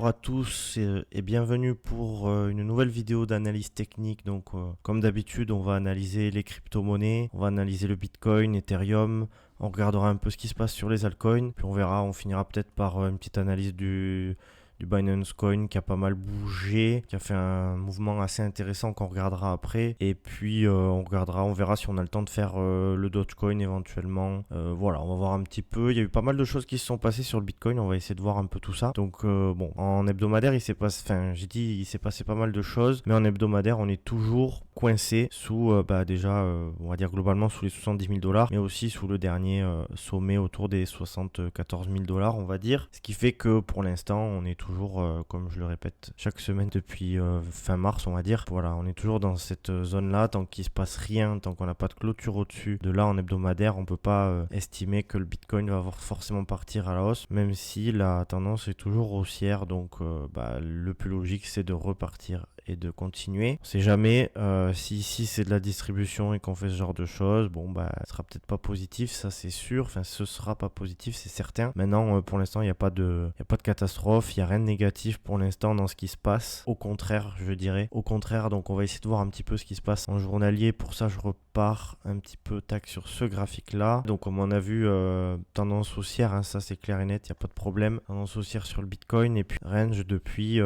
Bonjour à tous et bienvenue pour une nouvelle vidéo d'analyse technique. Donc, comme d'habitude, on va analyser les crypto-monnaies, on va analyser le Bitcoin, Ethereum, on regardera un peu ce qui se passe sur les altcoins, puis on verra, on finira peut-être par une petite analyse du Binance Coin qui a pas mal bougé, qui a fait un mouvement assez intéressant qu'on regardera après. Et puis on verra si on a le temps de faire le Dogecoin éventuellement. Voilà, on va voir un petit peu. Il y a eu pas mal de choses qui se sont passées sur le Bitcoin. On va essayer de voir un peu tout ça. Donc bon, en hebdomadaire, il s'est passé pas mal de choses. Mais en hebdomadaire, on est toujours coincé sous, on va dire globalement sous les 70 000 $, mais aussi sous le dernier sommet autour des 74 000 $, on va dire. Ce qui fait que pour l'instant, on est toujours, comme je le répète chaque semaine depuis fin mars, on va dire. Voilà, on est toujours dans cette zone-là. Tant qu'il se passe rien, tant qu'on n'a pas de clôture au-dessus de là en hebdomadaire, on peut pas estimer que le Bitcoin va forcément partir à la hausse, même si la tendance est toujours haussière. Donc, le plus logique, c'est de repartir et de continuer. On sait jamais si ici c'est de la distribution et qu'on fait ce genre de choses, ce sera peut-être pas positif, ça c'est sûr. Enfin, ce sera pas positif, c'est certain. Maintenant, pour l'instant, il n'y a pas de catastrophe, il n'y a rien de négatif pour l'instant dans ce qui se passe. Au contraire, je dirais. Au contraire, donc on va essayer de voir un petit peu ce qui se passe en journalier. Pour ça, je repars un petit peu sur ce graphique-là. Donc, comme on a vu, tendance haussière, ça c'est clair et net, il n'y a pas de problème. Tendance haussière sur le Bitcoin et puis range depuis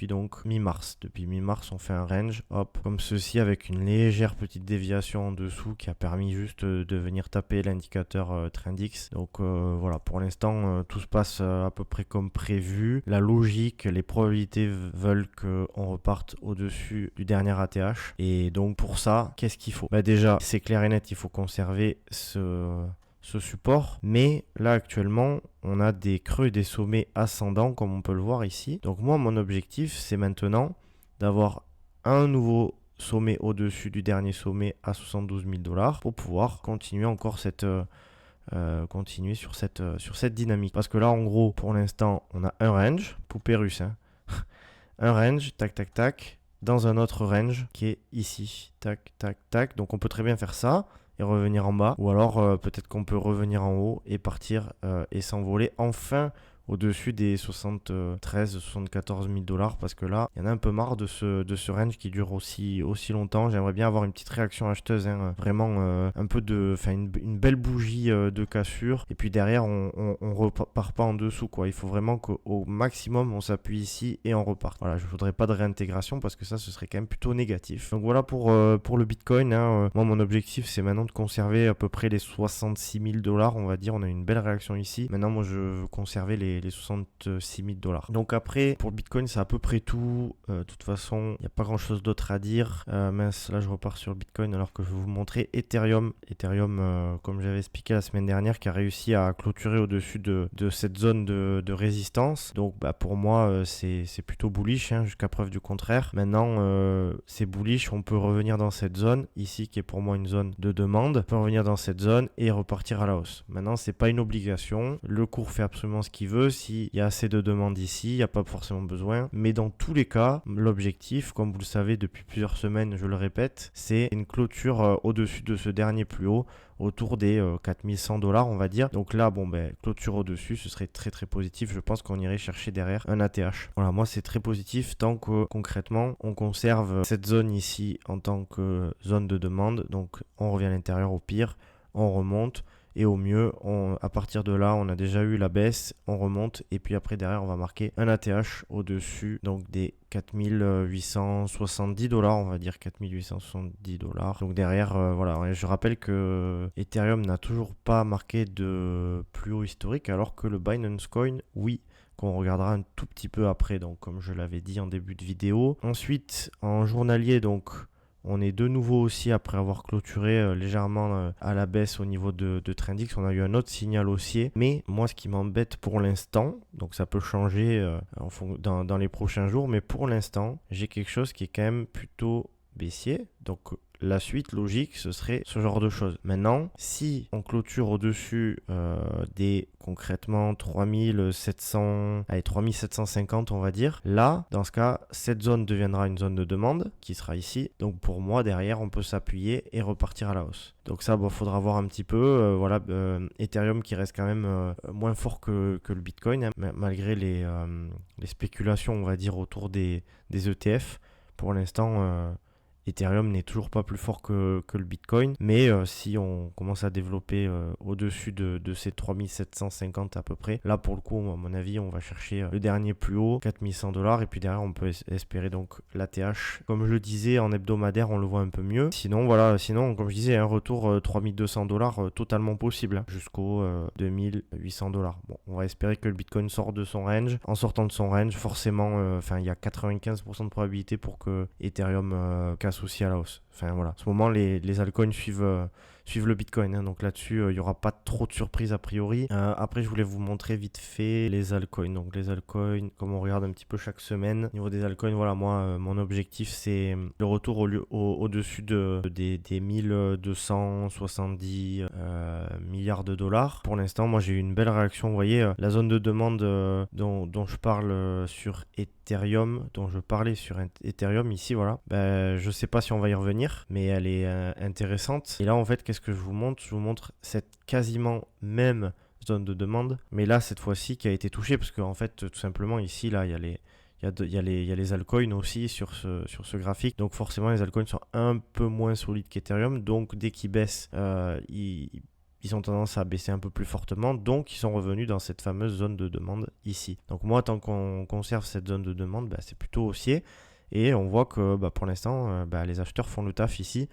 donc mi-mars. Depuis mi-mars, on fait un range, hop, comme ceci, avec une légère petite déviation en dessous qui a permis juste de venir taper l'indicateur Trendix. Donc voilà, pour l'instant, tout se passe à peu près comme prévu. La logique, les probabilités veulent qu'on reparte au-dessus du dernier ATH. Et donc pour ça, qu'est-ce qu'il faut ? Déjà, c'est clair et net, il faut conserver ce support, mais là actuellement on a des creux et des sommets ascendants comme on peut le voir ici. Donc moi, mon objectif, c'est maintenant d'avoir un nouveau sommet au-dessus du dernier sommet à 72 000 $ pour pouvoir continuer encore continuer sur cette dynamique. Parce que là, en gros, pour l'instant, on a un range, poupée russe, un range, tac, tac, tac, dans un autre range qui est ici, tac, tac, tac. Donc on peut très bien faire ça et revenir en bas, ou alors peut-être qu'on peut revenir en haut et partir et s'envoler enfin au-dessus des 74 000 $, parce que là, il y en a un peu marre de ce range qui dure aussi longtemps. J'aimerais bien avoir une petite réaction acheteuse, vraiment un peu une belle bougie de cassure, et puis derrière, on repart pas en dessous, quoi. Il faut vraiment qu'au maximum, on s'appuie ici et on repart. Voilà, je voudrais pas de réintégration parce que ça, ce serait quand même plutôt négatif. Donc voilà pour le Bitcoin. Moi, mon objectif, c'est maintenant de conserver à peu près les 66 000 $, on va dire. On a une belle réaction ici. Maintenant, moi, je veux conserver les 66 000 $. Donc après, pour Bitcoin, c'est à peu près tout. De toute façon, il n'y a pas grand chose d'autre à dire. Mince, là je repars sur Bitcoin alors que je vais vous montrer Ethereum. Ethereum, comme j'avais expliqué la semaine dernière, qui a réussi à clôturer au-dessus de cette zone de résistance. Donc pour moi, c'est plutôt bullish, jusqu'à preuve du contraire. Maintenant, c'est bullish, on peut revenir dans cette zone, ici qui est pour moi une zone de demande. On peut revenir dans cette zone et repartir à la hausse. Maintenant, c'est pas une obligation. Le cours fait absolument ce qu'il veut. S'il y a assez de demandes ici, il n'y a pas forcément besoin. Mais dans tous les cas, l'objectif, comme vous le savez depuis plusieurs semaines, je le répète, c'est une clôture au-dessus de ce dernier plus haut, autour des 4100 $, on va dire. Donc là, clôture au-dessus, ce serait très très positif. Je pense qu'on irait chercher derrière un ATH. Voilà, moi c'est très positif tant que concrètement, on conserve cette zone ici en tant que zone de demande. Donc on revient à l'intérieur, au pire, on remonte. Et au mieux, à partir de là, on a déjà eu la baisse, on remonte. Et puis après, derrière, on va marquer un ATH au-dessus, donc des 4870 $, on va dire 4870 $. Donc derrière, voilà, je rappelle que Ethereum n'a toujours pas marqué de plus haut historique, alors que le Binance Coin, oui, qu'on regardera un tout petit peu après, donc comme je l'avais dit en début de vidéo. Ensuite, en journalier, donc on est de nouveau aussi, après avoir clôturé légèrement à la baisse au niveau de Trendix, on a eu un autre signal haussier. Mais moi, ce qui m'embête pour l'instant, donc ça peut changer dans les prochains jours, mais pour l'instant, j'ai quelque chose qui est quand même plutôt baissier. Donc la suite logique, ce serait ce genre de choses. Maintenant, si on clôture au-dessus des concrètement 3700, allez 3750 on va dire, là, dans ce cas, cette zone deviendra une zone de demande qui sera ici. Donc pour moi, derrière, on peut s'appuyer et repartir à la hausse. Donc ça, bon, faudra voir un petit peu. Voilà, Ethereum qui reste quand même moins fort que le Bitcoin, hein, malgré les spéculations, on va dire, autour des ETF. Pour l'instant, Ethereum n'est toujours pas plus fort que le Bitcoin, mais si on commence à développer au-dessus de ces 3750 à peu près, là pour le coup, à mon avis, on va chercher le dernier plus haut, 4100$, et puis derrière on peut espérer donc l'ATH. Comme je le disais, en hebdomadaire, on le voit un peu mieux. Sinon, voilà, comme je disais, un retour 3200$ totalement possible, hein, jusqu'au 2800$. Bon, on va espérer que le Bitcoin sorte de son range. En sortant de son range, forcément, il y a 95% de probabilité pour que Ethereum casse aussi à la hausse. Enfin voilà, en ce moment les altcoins suivent le Bitcoin, hein, donc là-dessus il n'y aura pas trop de surprises a priori. Après je voulais vous montrer vite fait les altcoins. Donc les altcoins, comme on regarde un petit peu chaque semaine, au niveau des altcoins, voilà, moi mon objectif c'est le retour au-dessus des 1270 milliards de dollars. Pour l'instant, moi j'ai eu une belle réaction. Vous voyez, la zone de demande dont je parle sur Ethereum, dont je parlais sur Ethereum ici, voilà. Je sais pas si on va y revenir, mais elle est intéressante. Et là, en fait, qu'est-ce que je vous montre? Je vous montre cette quasiment même zone de demande, mais là, cette fois-ci, qui a été touchée, parce qu'en fait, tout simplement, ici, là, il y a les altcoins aussi sur ce graphique. Donc forcément, les altcoins sont un peu moins solides qu'Ethereum. Donc dès qu'ils baissent, ils ont tendance à baisser un peu plus fortement. Donc ils sont revenus dans cette fameuse zone de demande ici. Donc moi, tant qu'on conserve cette zone de demande, c'est plutôt haussier. Et on voit que pour l'instant, les acheteurs font le taf ici.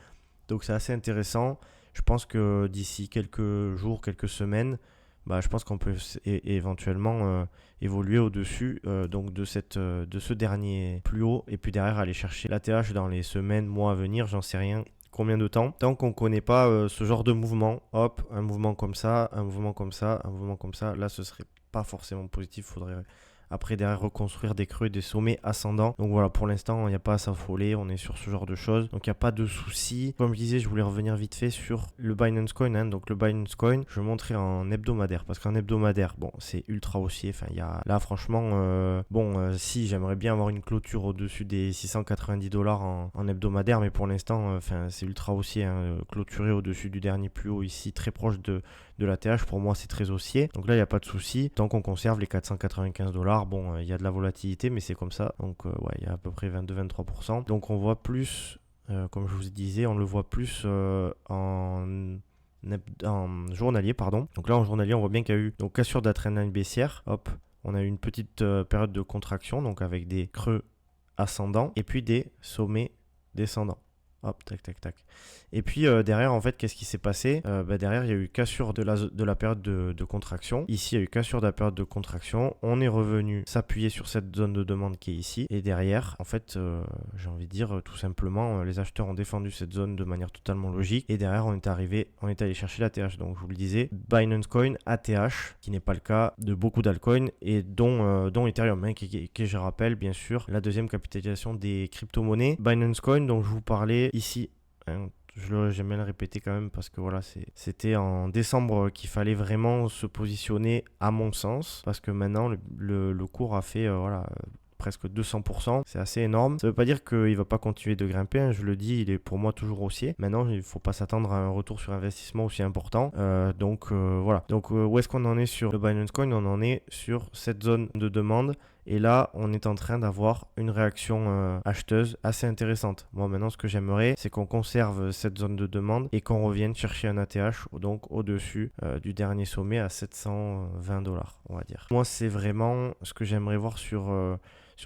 Donc c'est assez intéressant. Je pense que d'ici quelques jours, quelques semaines, je pense qu'on peut éventuellement évoluer au-dessus donc de ce dernier plus haut, et puis derrière aller chercher l'ATH dans les semaines, mois à venir, j'en sais rien combien de temps. Tant qu'on ne connaît pas ce genre de mouvement, hop, un mouvement comme ça, un mouvement comme ça, un mouvement comme ça, là ce serait pas forcément positif, faudrait après derrière reconstruire des creux et des sommets ascendants. Donc voilà, pour l'instant il n'y a pas à s'affoler, on est sur ce genre de choses, donc il n'y a pas de souci. Comme je disais, je voulais revenir vite fait sur le Binance Coin, hein. Donc le Binance Coin, je vais montrer en hebdomadaire, parce qu'en hebdomadaire, bon, c'est ultra haussier. Enfin, il y a là franchement, si j'aimerais bien avoir une clôture au-dessus des 690$ en hebdomadaire, mais pour l'instant, c'est ultra haussier, hein. Clôturer au-dessus du dernier plus haut ici, très proche de l'ATH, pour moi c'est très haussier. Donc là il n'y a pas de souci, tant qu'on conserve les 495$. Bon, il y a de la volatilité, mais c'est comme ça. Donc il y a à peu près 22-23%. Donc on voit plus, comme je vous disais, on le voit plus en journalier, pardon. Donc là en journalier, on voit bien qu'il y a eu donc cassure de la trendline baissière. Hop, on a eu une petite période de contraction, donc avec des creux ascendants et puis des sommets descendants. Hop, tac, tac, tac. Et puis derrière, en fait, qu'est-ce qui s'est passé? Derrière, il y a eu cassure de la période de contraction. Ici, il y a eu cassure de la période de contraction. On est revenu s'appuyer sur cette zone de demande qui est ici. Et derrière, en fait, j'ai envie de dire tout simplement, les acheteurs ont défendu cette zone de manière totalement logique. Et derrière, on est allé chercher l'ATH. Donc, je vous le disais, Binance Coin, ATH, qui n'est pas le cas de beaucoup d'altcoins et dont Ethereum, hein, qui je rappelle, bien sûr, la deuxième capitalisation des crypto-monnaies. Binance Coin, dont je vous parlais ici, hein, j'aime bien le répéter quand même, parce que voilà, c'était en décembre qu'il fallait vraiment se positionner à mon sens, parce que maintenant le cours a fait presque 200%, c'est assez énorme. Ça veut pas dire qu'il va pas continuer de grimper, hein, je le dis, il est pour moi toujours haussier. Maintenant, il faut pas s'attendre à un retour sur investissement aussi important. Donc voilà. Donc où est-ce qu'on en est sur le Binance Coin? On en est sur cette zone de demande. Et là, on est en train d'avoir une réaction acheteuse assez intéressante. Moi, maintenant, ce que j'aimerais, c'est qu'on conserve cette zone de demande et qu'on revienne chercher un ATH, donc au-dessus du dernier sommet à 720$, on va dire. Moi, c'est vraiment ce que j'aimerais voir sur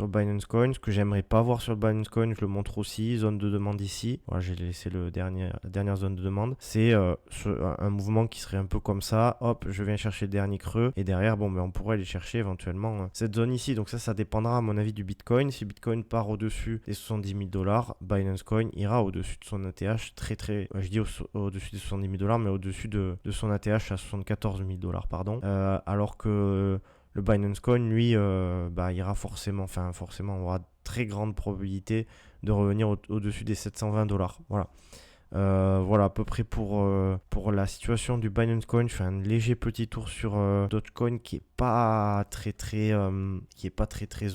Binance Coin. Ce que j'aimerais pas voir sur Binance Coin, je le montre aussi, zone de demande ici. Voilà, j'ai laissé la dernière zone de demande. C'est un mouvement qui serait un peu comme ça. Hop, je viens chercher le dernier creux. Et derrière, on pourrait aller chercher éventuellement cette zone ici. Donc ça dépendra à mon avis du Bitcoin. Si Bitcoin part au-dessus des 70 000$, Binance Coin ira au-dessus de son ATH je dis au-dessus des 70 000$, mais au-dessus de son ATH à 74 000$, pardon. Alors que le Binance Coin, lui, ira forcément, on aura très grande probabilité de revenir au-dessus des 720$. Voilà. Voilà à peu près pour la situation du Binance Coin. Je fais un léger petit tour sur Dogecoin qui est pas très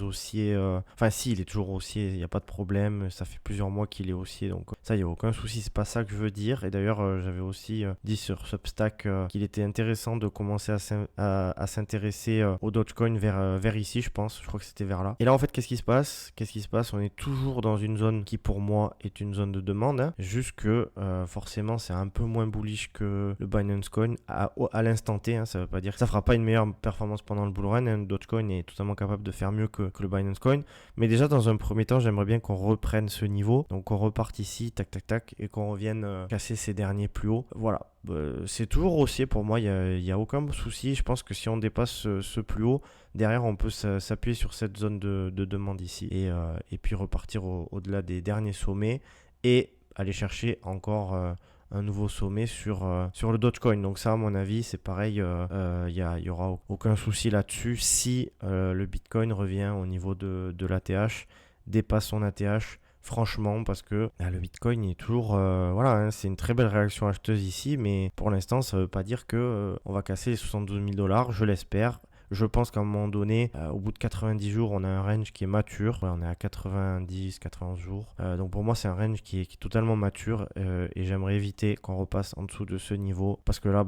haussier. Enfin si, il est toujours haussier, il n'y a pas de problème. Ça fait plusieurs mois qu'il est haussier, donc ça, il n'y a aucun souci. C'est pas ça que je veux dire. Et d'ailleurs, j'avais aussi dit sur Substack qu'il était intéressant de commencer à s'intéresser au Dogecoin vers ici, je pense. Je crois que c'était vers là. Et là, en fait, qu'est-ce qui se passe? On est toujours dans une zone qui, pour moi, est une zone de demande. Hein. Juste que, forcément, c'est un peu moins bullish que le Binance Coin à l'instant T. Hein. Ça veut pas dire que ça fera pas une meilleure performance pendant le bull run. Hein. Dogecoin est totalement capable de faire mieux que le Binance Coin. Mais déjà, dans un premier temps, j'aimerais bien qu'on reprenne ce niveau. Donc, qu'on reparte ici, tac, tac, tac, et qu'on revienne casser ces derniers plus hauts. Voilà. C'est toujours haussier pour moi, il n'y a aucun souci. Je pense que si on dépasse ce plus haut, derrière on peut s'appuyer sur cette zone de demande ici et puis repartir au-delà des derniers sommets et aller chercher encore un nouveau sommet sur le Dogecoin. Donc ça, à mon avis, c'est pareil, il y aura aucun souci là-dessus si le Bitcoin revient au niveau de l'ATH, dépasse son ATH. Franchement, parce que le Bitcoin est toujours, voilà, hein, c'est une très belle réaction acheteuse ici, mais pour l'instant, ça ne veut pas dire que on va casser les 72 000 $, je l'espère. Je pense qu'à un moment donné, au bout de 90 jours, on a un range qui est mature. Ouais, on est à 90, 91 jours. Donc pour moi, c'est un range qui est totalement mature et j'aimerais éviter qu'on repasse en dessous de ce niveau parce que là,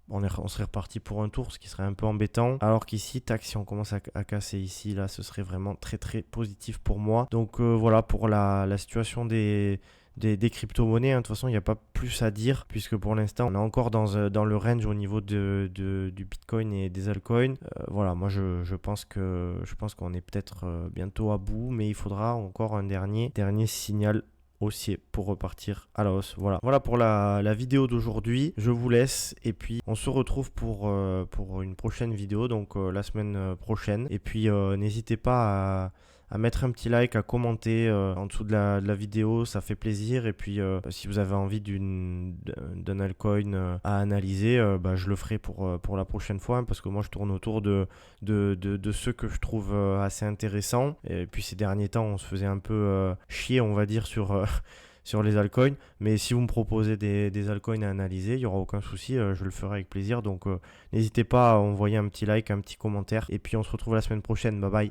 on serait reparti pour un tour, ce qui serait un peu embêtant. Alors qu'ici, tac, si on commence à casser ici, là, ce serait vraiment très très positif pour moi. Donc voilà pour la situation des crypto-monnaies. Hein. De toute façon, il n'y a pas plus à dire puisque pour l'instant, on est encore dans le range au niveau du Bitcoin et des altcoins. Voilà, moi je pense qu'on est peut-être bientôt à bout, mais il faudra encore un dernier signal haussier pour repartir à la hausse. Voilà pour la vidéo d'aujourd'hui. Je vous laisse et puis on se retrouve pour une prochaine vidéo, donc la semaine prochaine. Et puis n'hésitez pas à mettre un petit like, à commenter en dessous de la vidéo, ça fait plaisir. Et puis si vous avez envie d'un altcoin à analyser, je le ferai pour la prochaine fois, hein, parce que moi je tourne autour de ceux que je trouve assez intéressants. Et puis ces derniers temps, on se faisait un peu chier, on va dire, sur les altcoins. Mais si vous me proposez des altcoins à analyser, il n'y aura aucun souci, je le ferai avec plaisir. Donc n'hésitez pas à envoyer un petit like, un petit commentaire. Et puis on se retrouve la semaine prochaine. Bye bye.